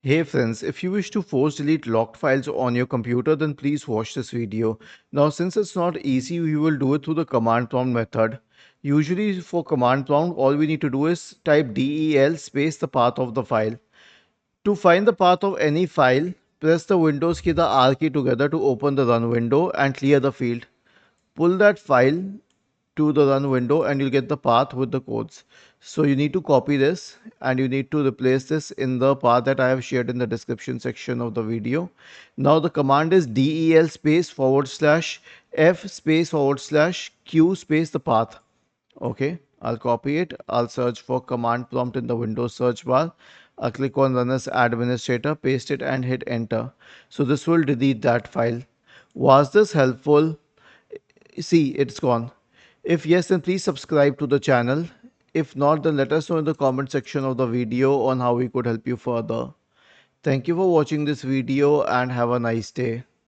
Hey friends, if you wish to force delete locked files on your computer, then please watch this video. Now, since it's not easy, we will do it through the command prompt method. Usually for command prompt, all we need to do is type del space the path of the file. To find the path of any file, press the Windows key, the R key together to open the run window and clear the field. Pull that file to the run window and you'll get the path with the codes. So you need to copy this and you need to replace this in the path that I have shared in the description section of the video. Now the command is del space forward slash f space forward slash q space the path. Okay, I'll copy it. I'll search for command prompt in the Windows search bar. I'll click on run as administrator, paste it and hit enter. So this will delete that file. Was this helpful? See, it's gone. If yes, then please subscribe to the channel. If not, then let us know in the comment section of the video on how we could help you further. Thank you for watching this video and have a nice day.